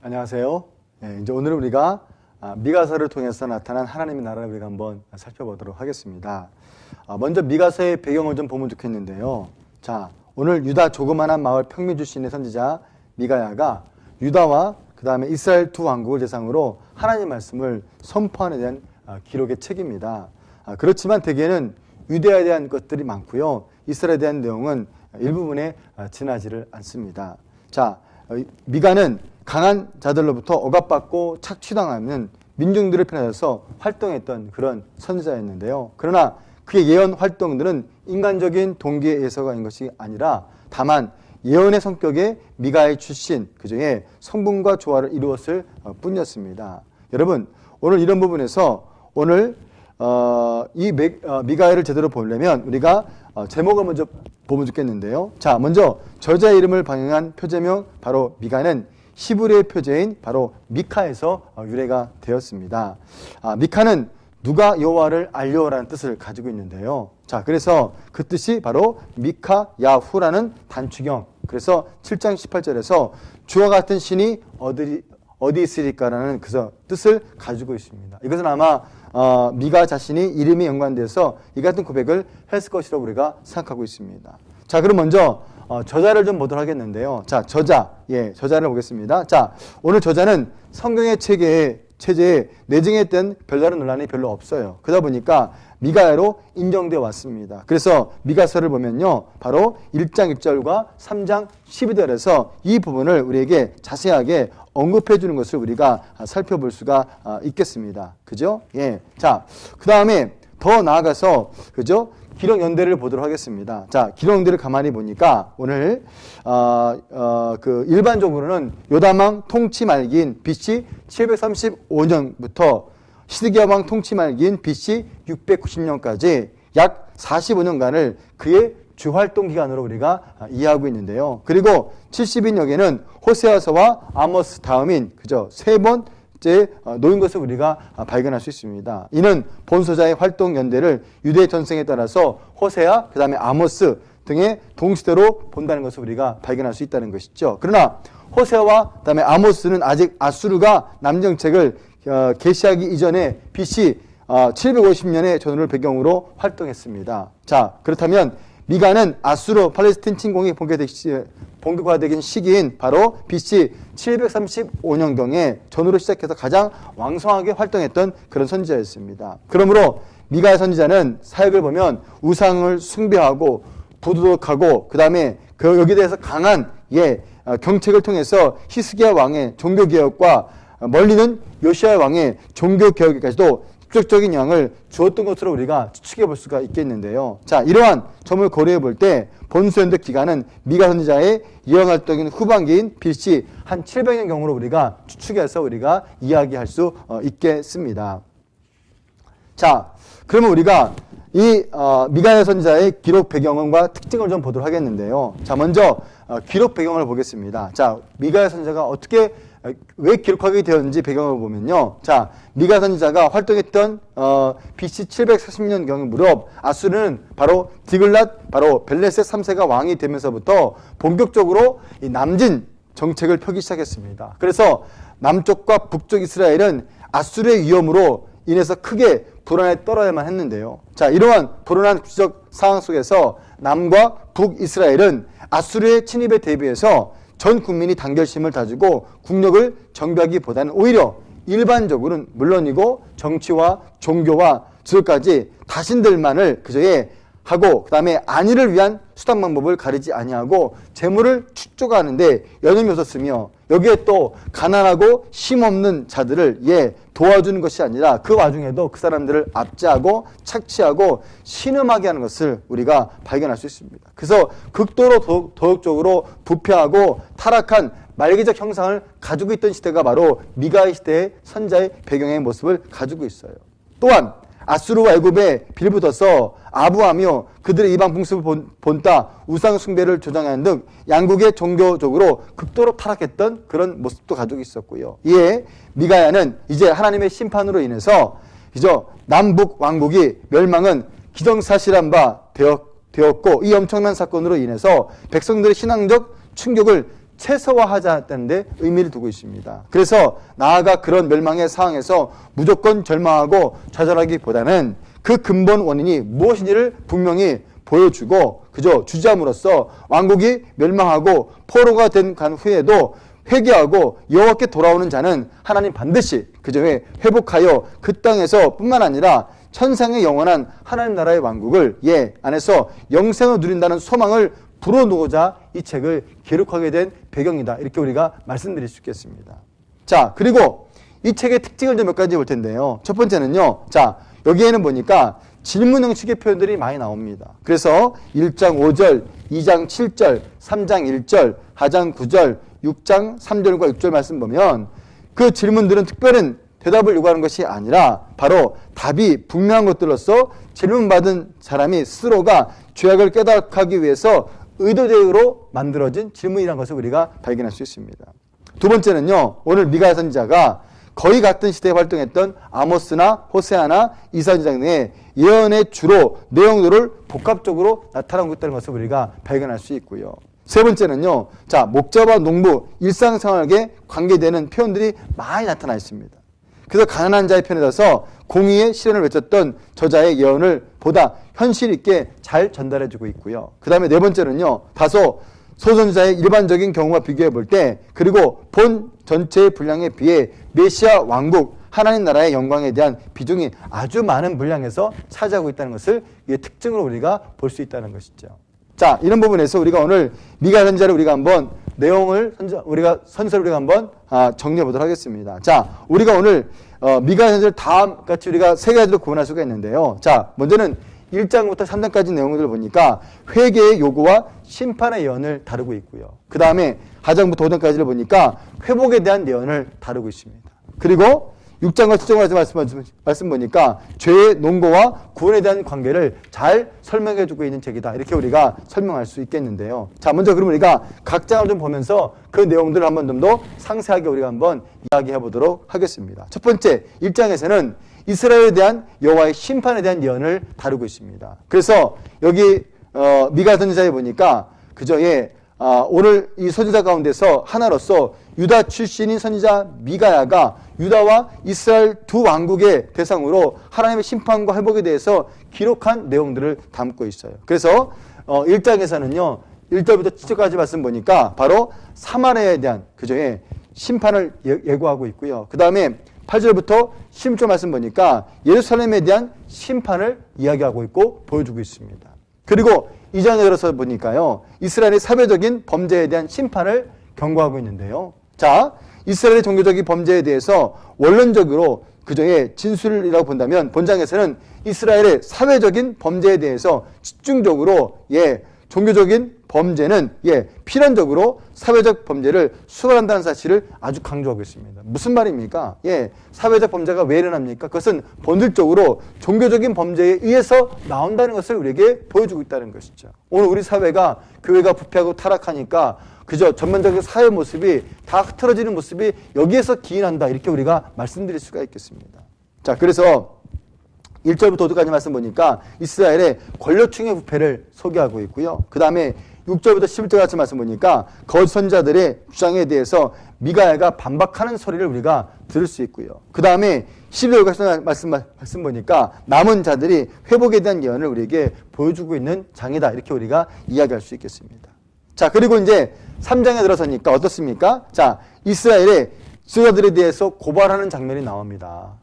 안녕하세요. 이제 오늘은 우리가 미가서를 통해서 나타난 하나님의 나라를 우리가 한번 살펴보도록 하겠습니다. 먼저 미가서의 배경을 좀 보면 좋겠는데요. 자, 오늘 유다 조그만한 마을 평민 출신의 선지자 미가야가 유다와 그 다음에 이스라엘 두 왕국을 대상으로 하나님의 말씀을 선포하는 대한 기록의 책입니다. 그렇지만 대개는 유대에 대한 것들이 많고요. 이스라엘에 대한 내용은 일부분에 지나지를 않습니다. 자, 미가는 강한 자들로부터 억압받고 착취당하는 민중들을 편에서 활동했던 그런 선지자였는데요. 그러나 그의 예언 활동들은 인간적인 동기에 의해서가 인 것이 아니라 다만 예언의 성격에 미가의 출신, 그중에 성분과 조화를 이루었을 뿐이었습니다. 여러분, 오늘 이런 부분에서 오늘 미가야를 제대로 보려면 우리가 제목을 먼저 보면 좋겠는데요. 자, 먼저 저자의 이름을 방영한 표제명 바로 미가는 히브리의 표제인 바로 미카에서 유래가 되었습니다. 미카는 누가 여호와를 알려라는 뜻을 가지고 있는데요. 자, 그래서 그 뜻이 바로 미카 야후라는 단축형. 그래서 7장 18절에서 주와 같은 신이 어디 있으리까라는 그 뜻을 가지고 있습니다. 이것은 아마 미가 자신이 이름이 연관돼서 이 같은 고백을 했을 것이라고 우리가 생각하고 있습니다. 자, 그럼 먼저 저자를 좀 보도록 하겠는데요. 자, 저자를 보겠습니다. 자, 오늘 저자는 성경의 체제에 내정했던 별다른 논란이 별로 없어요. 그러다 보니까 미가야로 인정되어 왔습니다. 그래서 미가서를 보면요, 바로 1장 1절과 3장 12절에서 이 부분을 우리에게 자세하게 언급해 주는 것을 우리가 살펴볼 수가 있겠습니다. 그죠? 예. 자, 그 다음에 더 나아가서, 그죠? 기록 연대를 보도록 하겠습니다. 자, 기록 연대를 가만히 보니까 오늘 일반적으로는 요담왕 통치 말기인 BC 735년부터 시드기야 왕 통치 말기인 BC 690년까지 약 45년간을 그의 주활동 기간으로 우리가 이해하고 있는데요. 그리고 70인역에는 호세아서와 아모스 다음인 그죠? 세 번째 놓인 것을 우리가 발견할 수 있습니다. 이는 본서자의 활동 연대를 유대 전승에 따라서 호세아, 그 다음에 아모스 등의 동시대로 본다는 것을 우리가 발견할 수 있다는 것이죠. 그러나 호세아와 그 다음에 아모스는 아직 아수르가 남정책을 개시하기 이전에 BC 750년의 전후를 배경으로 활동했습니다. 자, 그렇다면 미가는 아수르 팔레스틴 침공이 본격화되긴 시기인 바로 BC 735년경에 전후로 시작해서 가장 왕성하게 활동했던 그런 선지자였습니다. 그러므로 미가 선지자는 사역을 보면 우상을 숭배하고 부도덕하고 그 다음에 여기에 대해서 강한 경책을 통해서 히스기야 왕의 종교개혁과 멀리는 요시야 왕의 종교개혁에까지도 직접적인 영향을 주었던 것으로 우리가 추측해 볼 수가 있겠는데요. 자, 이러한 점을 고려해 볼 때 본소연대 기간은 미가 선지자의 예언 활동인 후반기인 BC 한 700년경으로 우리가 추측해서 우리가 이야기할 수 있겠습니다. 자, 그러면 우리가 이 미가야 선지자의 기록 배경과 특징을 좀 보도록 하겠는데요. 자, 먼저 기록 배경을 보겠습니다. 자, 미가야 선지자가 왜 기록하게 되었는지 배경을 보면요. 자, 미가 선지자가 활동했던 BC 740년경 무렵 아수르는 바로 디글랏 바로 벨레셋 3세가 왕이 되면서부터 본격적으로 이 남진 정책을 펴기 시작했습니다. 그래서 남쪽과 북쪽 이스라엘은 아수르의 위험으로 인해서 크게 불안에 떨어야만 했는데요. 자, 이러한 불안한 국제적 상황 속에서 남과 북 이스라엘은 아수르의 침입에 대비해서 전 국민이 단결심을 다지고 국력을 정비하기보다는 오히려 일반적으로는 물론이고 정치와 종교와 지도까지 자신들만을 그저에 하고 그 다음에 안위를 위한 수단 방법을 가리지 아니하고 재물을 축적하는데 연연이 없었으며 여기에 또 가난하고 힘없는 자들을 도와주는 것이 아니라 그 와중에도 그 사람들을 압제하고 착취하고 신음하게 하는 것을 우리가 발견할 수 있습니다. 그래서 극도로 도덕적으로 부패하고 타락한 말기적 형상을 가지고 있던 시대가 바로 미가의 시대의 선자의 배경의 모습을 가지고 있어요. 또한 아수르와 애굽에 빌붙어서 아부하며 그들의 이방 풍습을 본따 우상 숭배를 조장하는 등 양국의 종교적으로 극도로 타락했던 그런 모습도 가지고 있었고요. 이에 미가야는 이제 하나님의 심판으로 인해서 남북 왕국이 멸망은 기정사실한 바 되었고 이 엄청난 사건으로 인해서 백성들의 신앙적 충격을 최소화하자는 데 의미를 두고 있습니다. 그래서 나아가 그런 멸망의 상황에서 무조건 절망하고 좌절하기보다는 그 근본 원인이 무엇인지를 분명히 보여주고 그저 주지함으로써 왕국이 멸망하고 포로가 된 간 후에도 회개하고 여호와께 돌아오는 자는 하나님 반드시 그저 회복하여 그 땅에서 뿐만 아니라 천상의 영원한 하나님 나라의 왕국을 안에서 영생을 누린다는 소망을 불어넣고자 이 책을 기록하게 된 배경이다. 이렇게 우리가 말씀드릴 수 있겠습니다. 자, 그리고 이 책의 특징을 좀 몇 가지 볼 텐데요. 첫 번째는요. 자, 여기에는 보니까 질문 형식의 표현들이 많이 나옵니다. 그래서 1장 5절, 2장 7절, 3장 1절, 4장 9절, 6장 3절과 6절 말씀 보면 그 질문들은 특별한 대답을 요구하는 것이 아니라 바로 답이 분명한 것들로서 질문받은 사람이 스스로가 죄악을 깨닫기 위해서 의도적으로 만들어진 질문이라는 것을 우리가 발견할 수 있습니다. 두 번째는요. 오늘 미가 선지자가 거의 같은 시대에 활동했던 아모스나 호세아나 이사야 등의 예언의 주로 내용들을 복합적으로 나타나고 있다는 것을 우리가 발견할 수 있고요. 세 번째는요. 자, 목자와 농부, 일상생활에 관계되는 표현들이 많이 나타나 있습니다. 그래서 가난한 자의 편에 서서 공의의 실현을 외쳤던 저자의 예언을 보다 현실 있게 잘 전달해주고 있고요. 그 다음에 네 번째는요. 다소 소선지자의 일반적인 경우와 비교해 볼 때 그리고 본 전체의 분량에 비해 메시아 왕국 하나님 나라의 영광에 대한 비중이 아주 많은 분량에서 차지하고 있다는 것을 이 특징으로 우리가 볼 수 있다는 것이죠. 자, 이런 부분에서 우리가 오늘 미가 선지자를 우리가 한번 내용을 선서를 우리가 한번 정리해 보도록 하겠습니다. 자, 우리가 오늘 미가 선지자를 다음 같이 우리가 세 가지로 구분할 수가 있는데요. 자, 먼저는 1장부터 3장까지 내용들을 보니까 회개의 요구와 심판의 예언을 다루고 있고요. 그 다음에 4장부터 5장까지를 보니까 회복에 대한 예언을 다루고 있습니다. 그리고 6장과 7장까지 말씀 보니까 죄의 논거와 구원에 대한 관계를 잘 설명해 주고 있는 책이다. 이렇게 우리가 설명할 수 있겠는데요. 자, 먼저 그럼 우리가 각 장을 좀 보면서 그 내용들을 한번 좀 더 상세하게 우리가 한번 이야기해 보도록 하겠습니다. 첫 번째 1장에서는 이스라엘에 대한 여호와의 심판에 대한 예언을 다루고 있습니다. 그래서 여기 미가 선지자에 보니까 그저 오늘 이 선지자 가운데서 하나로서 유다 출신인 선지자 미가야가 유다와 이스라엘 두 왕국의 대상으로 하나님의 심판과 회복에 대해서 기록한 내용들을 담고 있어요. 그래서 1장에서는요 1절부터 7절까지 말씀 보니까 바로 사마리아에 대한 심판을 예고하고 있고요. 그 다음에 8절부터 16절 말씀 보니까 예루살렘에 대한 심판을 이야기하고 있고 보여주고 있습니다. 그리고 2장에 들어서 보니까요 이스라엘의 사회적인 범죄에 대한 심판을 경고하고 있는데요. 자, 이스라엘의 종교적인 범죄에 대해서 원론적으로 그저의 진술이라고 본다면 본장에서는 이스라엘의 사회적인 범죄에 대해서 집중적으로 종교적인 범죄는 필연적으로 사회적 범죄를 수반한다는 사실을 아주 강조하고 있습니다. 무슨 말입니까? 사회적 범죄가 왜 일어납니까? 그것은 본질적으로 종교적인 범죄에 의해서 나온다는 것을 우리에게 보여주고 있다는 것이죠. 오늘 우리 사회가 교회가 부패하고 타락하니까 그저 전반적인 사회 모습이 다 흐트러지는 모습이 여기에서 기인한다. 이렇게 우리가 말씀드릴 수가 있겠습니다. 자, 그래서 1절부터 5절까지 말씀 보니까 이스라엘의 권력층의 부패를 소개하고 있고요. 그 다음에 6절부터 11절까지 말씀 보니까 거짓 선지자들의 주장에 대해서 미가야가 반박하는 소리를 우리가 들을 수 있고요. 그 다음에 12절까지 말씀 보니까 남은 자들이 회복에 대한 예언을 우리에게 보여주고 있는 장이다. 이렇게 우리가 이야기할 수 있겠습니다. 자, 그리고 이제 3장에 들어서니까 어떻습니까? 자, 이스라엘의 지도자들에 대해서 고발하는 장면이 나옵니다.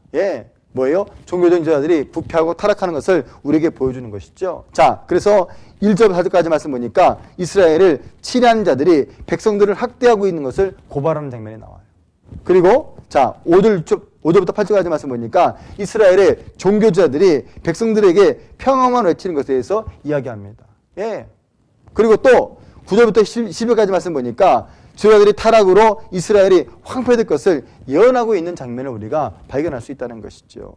뭐예요? 종교적인 지도자들이 부패하고 타락하는 것을 우리에게 보여주는 것이죠. 자, 그래서 1절 4절까지 말씀 보니까 이스라엘을 치려하는 자들이 백성들을 학대하고 있는 것을 고발하는 장면이 나와요. 그리고 자, 5절부터 8절까지 말씀 보니까 이스라엘의 종교지자들이 백성들에게 평화만 외치는 것에 대해서 이야기합니다. 그리고 또 9절부터 10절까지 말씀 보니까 지도자들이 타락으로 이스라엘이 황폐될 것을 예언하고 있는 장면을 우리가 발견할 수 있다는 것이죠.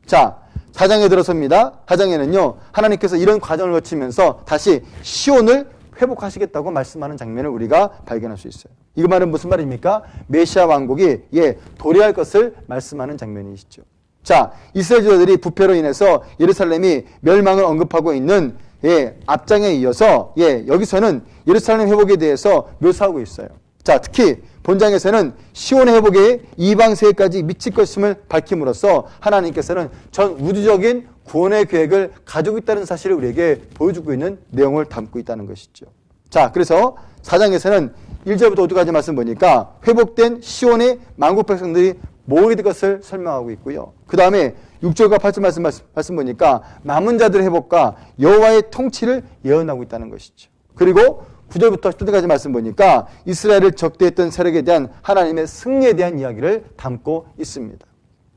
자, 4장에 들어섭니다. 4장에는요 하나님께서 이런 과정을 거치면서 다시 시온을 회복하시겠다고 말씀하는 장면을 우리가 발견할 수 있어요. 이 말은 무슨 말입니까? 메시아 왕국이 도래할 것을 말씀하는 장면이시죠. 자, 이스라엘 지도자들이 부패로 인해서 예루살렘이 멸망을 언급하고 있는 앞장에 이어서 여기서는 예루살렘 회복에 대해서 묘사하고 있어요. 자, 특히 본장에서는 시온의 회복에 이방 세계까지 미칠 것임을 밝힘으로써 하나님께서는 전 우주적인 구원의 계획을 가지고 있다는 사실을 우리에게 보여주고 있는 내용을 담고 있다는 것이죠. 자, 그래서 4장에서는 1절부터 5절까지 말씀 보니까 회복된 시온의 만국 백성들이 모이게 될 것을 설명하고 있고요. 그 다음에 6절과 8절 말씀 보니까 남은 자들의 회복과 여호와의 통치를 예언하고 있다는 것이죠. 그리고 9절부터 10절까지 말씀 보니까 이스라엘을 적대했던 세력에 대한 하나님의 승리에 대한 이야기를 담고 있습니다.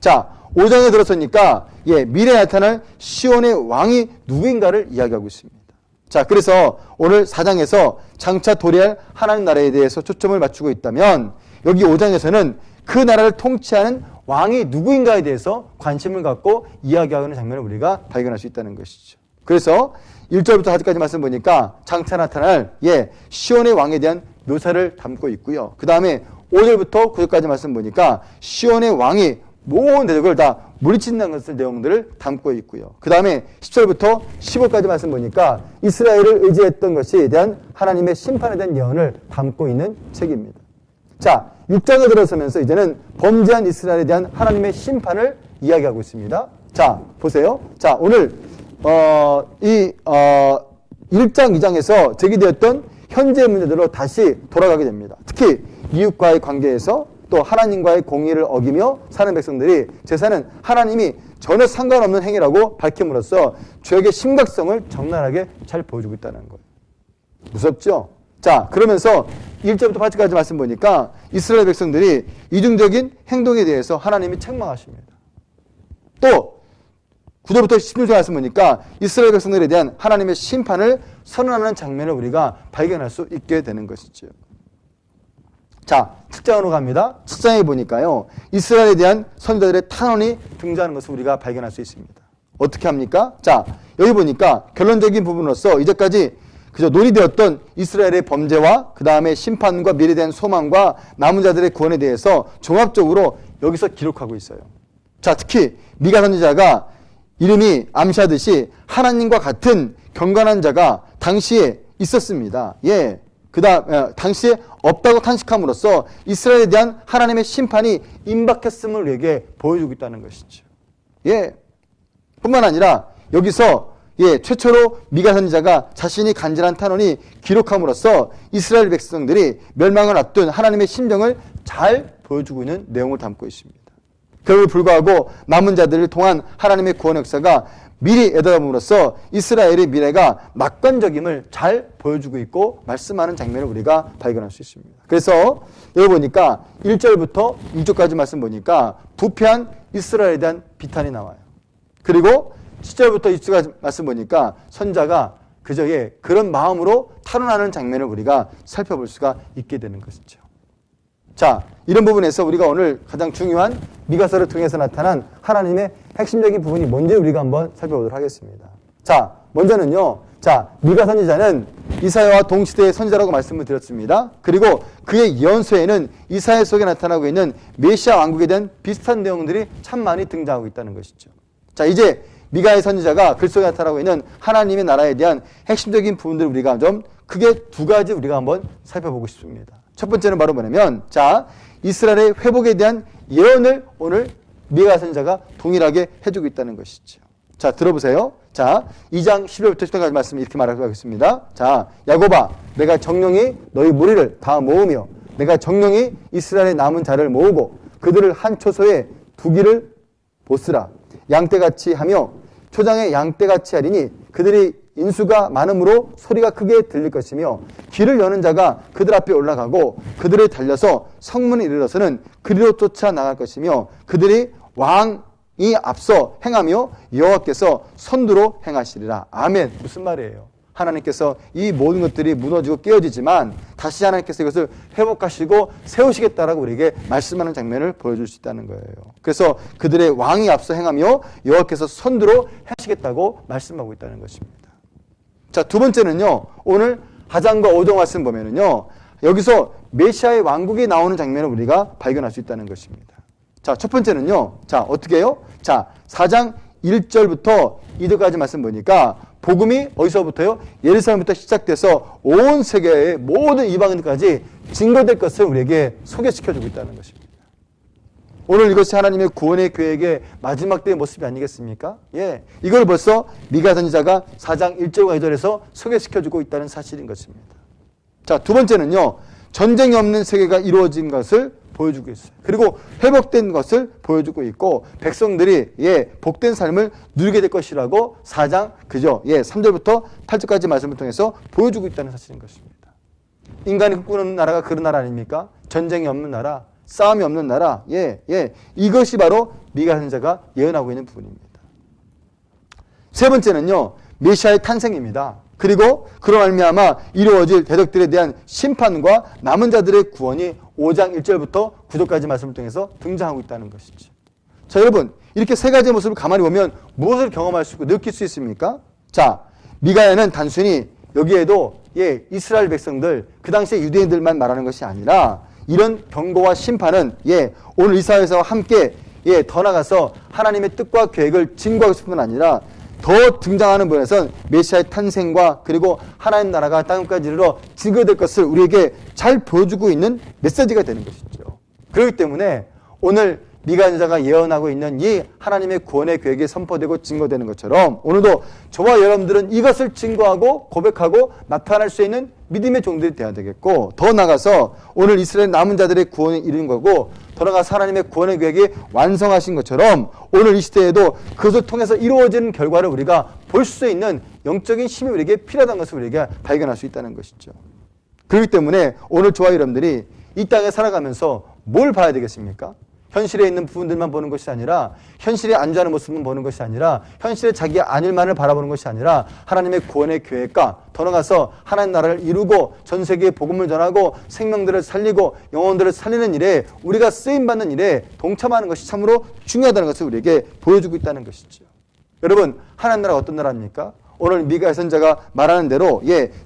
자, 5장에 들어서니까 미래에 나타날 시온의 왕이 누구인가를 이야기하고 있습니다. 자, 그래서 오늘 4장에서 장차 도래할 하나님 나라에 대해서 초점을 맞추고 있다면 여기 5장에서는 그 나라를 통치하는 왕이 누구인가에 대해서 관심을 갖고 이야기하는 장면을 우리가 발견할 수 있다는 것이죠. 그래서 1절부터 4절까지 말씀 보니까 장차 나타날 시온의 왕에 대한 묘사를 담고 있고요. 그 다음에 5절부터 9절까지 말씀 보니까 시온의 왕이 모든 대적을 다 물리친다는 것을 내용들을 담고 있고요. 그 다음에 10절부터 15절까지 말씀 보니까 이스라엘을 의지했던 것에 대한 하나님의 심판에 대한 예언을 담고 있는 책입니다. 자, 6장에 들어서면서 이제는 범죄한 이스라엘에 대한 하나님의 심판을 이야기하고 있습니다. 자, 보세요. 자, 오늘 1장, 2장에서 제기되었던 현재 문제들로 다시 돌아가게 됩니다. 특히 이웃과의 관계에서 또 하나님과의 공의를 어기며 사는 백성들이 제사는 하나님이 전혀 상관없는 행위라고 밝힘으로써 죄악의 심각성을 적나라하게 잘 보여주고 있다는 거예요. 무섭죠? 자, 그러면서 1절부터 8절까지 말씀 보니까 이스라엘 백성들이 이중적인 행동에 대해서 하나님이 책망하십니다. 또 9절부터 16절 말씀 보니까 이스라엘 백성들에 대한 하나님의 심판을 선언하는 장면을 우리가 발견할 수 있게 되는 것이죠. 자, 7장으로 갑니다. 7장에 보니까요, 이스라엘에 대한 선지자들의 탄원이 등장하는 것을 우리가 발견할 수 있습니다. 어떻게 합니까? 자, 여기 보니까 결론적인 부분으로서 이제까지 그저 논의되었던 이스라엘의 범죄와 그 다음에 심판과 미래에 대한 소망과 남은 자들의 구원에 대해서 종합적으로 여기서 기록하고 있어요. 자, 특히 미가 선지자가 이름이 암시하듯이 하나님과 같은 경건한 자가 당시에 있었습니다. 당시에 없다고 탄식함으로써 이스라엘에 대한 하나님의 심판이 임박했음을 우리에게 보여주고 있다는 것이죠. 뿐만 아니라 여기서 최초로 미가 선지자가 자신이 간절한 탄원이 기록함으로써 이스라엘 백성들이 멸망을 앞둔 하나님의 심정을 잘 보여주고 있는 내용을 담고 있습니다. 그에 불구하고 남은 자들을 통한 하나님의 구원 역사가 미리 애달음으로써 이스라엘의 미래가 낙관적임을 잘 보여주고 있고 말씀하는 장면을 우리가 발견할 수 있습니다. 그래서 여기 보니까 1절부터 6절까지 말씀 보니까 부패한 이스라엘에 대한 비탄이 나와요. 그리고 7절부터 20절까지 말씀 보니까 선자가 그저의 그런 마음으로 탄원하는 장면을 우리가 살펴볼 수가 있게 되는 것이죠. 자, 이런 부분에서 우리가 오늘 가장 중요한 미가서를 통해서 나타난 하나님의 핵심적인 부분이 뭔지 우리가 한번 살펴보도록 하겠습니다. 자, 먼저는요. 자, 미가 선지자는 이사야와 동시대의 선지자라고 말씀을 드렸습니다. 그리고 그의 예언서에는 이사야 속에 나타나고 있는 메시아 왕국에 대한 비슷한 내용들이 참 많이 등장하고 있다는 것이죠. 자, 이제 미가의 선지자가 글 속에 나타나고 있는 하나님의 나라에 대한 핵심적인 부분들을 우리가 좀 크게 두 가지 우리가 한번 살펴보고 싶습니다. 첫 번째는 바로 뭐냐면, 자, 이스라엘의 회복에 대한 예언을 오늘 미가 선지자가 동일하게 해주고 있다는 것이죠. 자, 들어보세요. 자, 2장 11절부터 10절까지 말씀 이렇게 말하고 하겠습니다. 자, 야곱아, 내가 정령이 너희 무리를 다 모으며 내가 정령이 이스라엘의 남은 자를 모으고 그들을 한 초소에 두기를 보스라. 양떼같이 하며 초장에 양떼같이 하리니 그들이 인수가 많음으로 소리가 크게 들릴 것이며 길을 여는 자가 그들 앞에 올라가고 그들을 달려서 성문에 이르러서는 그리로 쫓아 나갈 것이며 그들이 왕이 앞서 행하며 여호와께서 선두로 행하시리라. 아멘. 무슨 말이에요? 하나님께서 이 모든 것들이 무너지고 깨어지지만 다시 하나님께서 이것을 회복하시고 세우시겠다라고 우리에게 말씀하는 장면을 보여줄 수 있다는 거예요. 그래서 그들의 왕이 앞서 행하며 여호와께서 선두로 하시겠다고 말씀하고 있다는 것입니다. 자, 두 번째는요. 오늘 4장과 5장 말씀 보면은요. 여기서 메시아의 왕국이 나오는 장면을 우리가 발견할 수 있다는 것입니다. 자, 첫 번째는요. 자, 어떻게 해요? 자, 4장 1절부터 2절까지 말씀 보니까 복음이 어디서부터요? 예루살렘부터 시작돼서 온 세계의 모든 이방인들까지 증거될 것을 우리에게 소개시켜주고 있다는 것입니다. 오늘 이것이 하나님의 구원의 계획의 마지막 때의 모습이 아니겠습니까? 예, 이걸 벌써 미가 선지자가 4장 1절과 2절에서 소개시켜주고 있다는 사실인 것입니다. 자, 두 번째는요. 전쟁이 없는 세계가 이루어진 것을 보여주고 있어요. 그리고 회복된 것을 보여주고 있고 백성들이 복된 삶을 누리게 될 것이라고 4장 3절부터 8절까지 말씀을 통해서 보여주고 있다는 사실인 것입니다. 인간이 꿈꾸는 나라가 그런 나라 아닙니까? 전쟁이 없는 나라, 싸움이 없는 나라. 이것이 바로 미가 선지자가 예언하고 있는 부분입니다. 세 번째는요. 메시아의 탄생입니다. 그리고 그로 말미암아 이루어질 대적들에 대한 심판과 남은 자들의 구원이 5장 1절부터 9절까지 말씀을 통해서 등장하고 있다는 것이죠. 자, 여러분, 이렇게 세 가지의 모습을 가만히 보면 무엇을 경험할 수 있고 느낄 수 있습니까? 자, 미가야는 단순히 여기에도 이스라엘 백성들, 그 당시에 유대인들만 말하는 것이 아니라 이런 경고와 심판은 오늘 이 사회에서 함께 더 나가서 하나님의 뜻과 계획을 증거하고 싶은 건 아니라 더 등장하는 부분에선 메시아의 탄생과 그리고 하나님 나라가 땅까지 이르러 증거될 것을 우리에게 잘 보여주고 있는 메시지가 되는 것이죠. 그렇기 때문에 오늘 미가 선지자가 예언하고 있는 이 하나님의 구원의 계획이 선포되고 증거되는 것처럼 오늘도 저와 여러분들은 이것을 증거하고 고백하고 나타낼 수 있는 믿음의 종들이 되어야 되겠고, 더 나아가서 오늘 이스라엘 남은 자들의 구원을 이룬 거고, 더 나아가서 하나님의 구원의 계획이 완성하신 것처럼 오늘 이 시대에도 그것을 통해서 이루어지는 결과를 우리가 볼 수 있는 영적인 힘이 우리에게 필요하다는 것을 우리에게 발견할 수 있다는 것이죠. 그렇기 때문에 오늘 저와 여러분들이 이 땅에 살아가면서 뭘 봐야 되겠습니까? 현실에 있는 부분들만 보는 것이 아니라, 현실에 안주하는 모습만 보는 것이 아니라, 현실에 자기 안일만을 바라보는 것이 아니라 하나님의 구원의 계획과 더 나아가서 하나님 나라를 이루고 전 세계에 복음을 전하고 생명들을 살리고 영혼들을 살리는 일에 우리가 쓰임받는 일에 동참하는 것이 참으로 중요하다는 것을 우리에게 보여주고 있다는 것이죠. 여러분, 하나님 나라가 어떤 나라입니까? 오늘 미가 선지자가 말하는 대로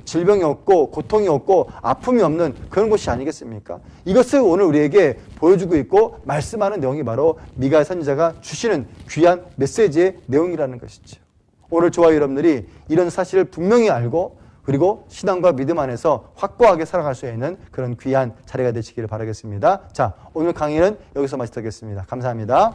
질병이 없고 고통이 없고 아픔이 없는 그런 곳이 아니겠습니까? 이것을 오늘 우리에게 보여주고 있고 말씀하는 내용이 바로 미가 선지자가 주시는 귀한 메시지의 내용이라는 것이죠. 오늘 저와 여러분들이 이런 사실을 분명히 알고 그리고 신앙과 믿음 안에서 확고하게 살아갈 수 있는 그런 귀한 자리가 되시기를 바라겠습니다. 자, 오늘 강의는 여기서 마치겠습니다. 감사합니다.